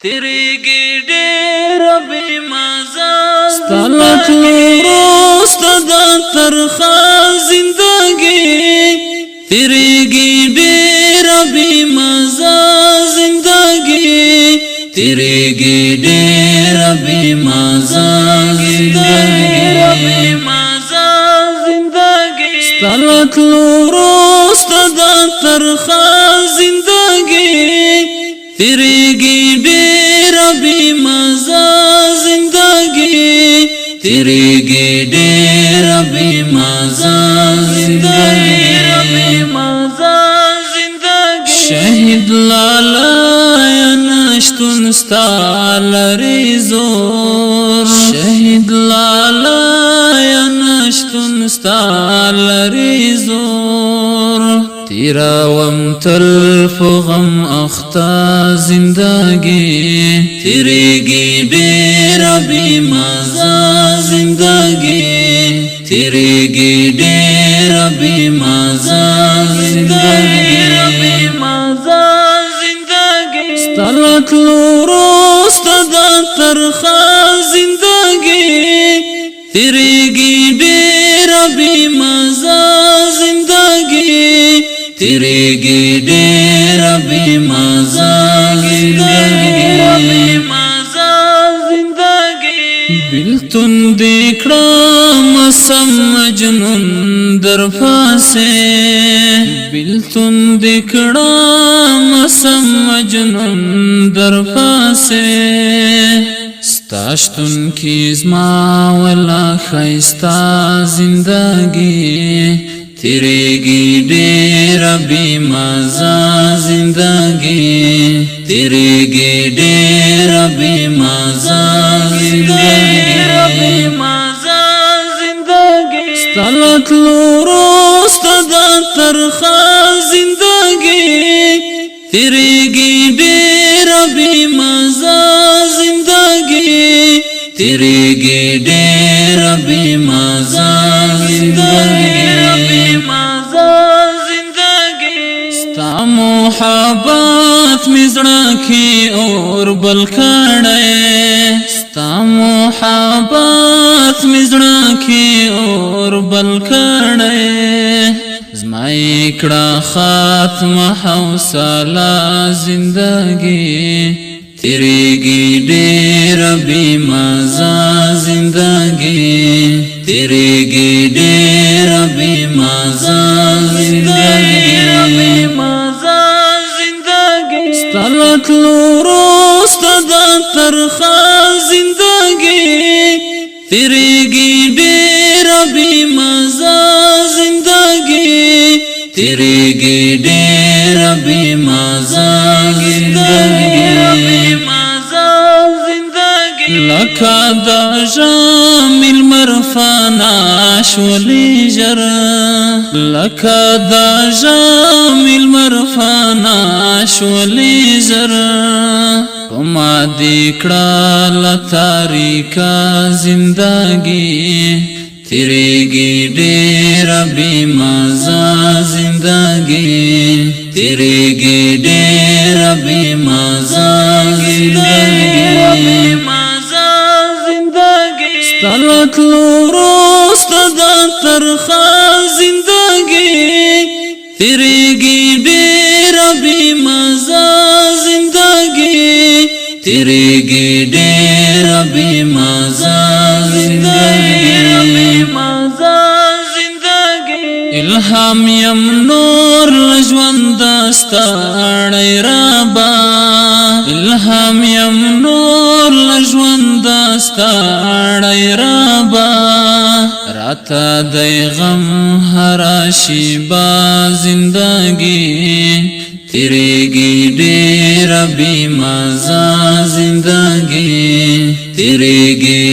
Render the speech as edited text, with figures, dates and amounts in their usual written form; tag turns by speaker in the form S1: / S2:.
S1: تیریږي ډېر بې مزه
S2: ستا له تلورو ستا د ترخه زندګي
S1: تیریږي ډېر بې مزه زندګي تیریږي ډېر بې مزه زندګي
S2: ستا له تلورو ستا د ترخه زندګي
S1: تیریږي ډېر بې مزه زندګي تیریږي ډېر بې مزه زندګي
S2: شهید لالا یا نشتون ستا لري زور شهید لالا یا نشتون ستا لري زور تیراوم تل په غم اخته زندګي
S1: تیریږي ډېر بې مزه زندګي تیریږي ډېر بې مزه زندګي
S2: ستا له تلورو ستا د ترخه زندګي
S1: تیریږي ډېر بې مزه زندګي تیریږي ډېر بې مزه زندګي
S2: بیلتون دې کړم سم مجنون در پاسې بیلتون دې کړم سم مجنون در پاسې ستا شتون کې زما ولا ښایسته زندګي
S1: تیریږي ډېر بې مزه زندګي تیریږي ډېر بې مزه زندګي
S2: ستا له تلورو ستا د ترخه زندګي
S1: تیریږي ډېر بې مزه زندګي تیریږي ډېر بې مزه زندګي
S2: ستا محبت مې زړه کې اور بل کړی ستا محبت مې زړه کې اور بل کړی زما یې کړه ختمه حوصله زندګي
S1: تیریږي ډېر بې مزه زندګي تیریږي ډېر بې مزه زندګي
S2: ستا له تلورو ستا د ترخه زندګي
S1: تیریږي ډېر بې مزه زندګي تیریږي ډېر بې مزه زندګي
S2: لکه د ژمي لمر فنا شولې ژر لکه د ژمي لمر فنا شولې ژر په ما دې کړه له تاریکه زندګي
S1: تیریږي ډېر بې مزه زندګي تیریږي ډېر بې مزه زندګي
S2: ستا له تلورو ستا د ترخه زندګي
S1: تیریږي ډېر بې مزه زندګي تیریږي ډېر بې مزه زندګي
S2: الهام یم نور ژوند ستړی رابا الهام یم نور ژوند ستړی رابا راته د غم هر شیبه زندګي
S1: تیریږي ډېر بې مزه زندګي تیریږي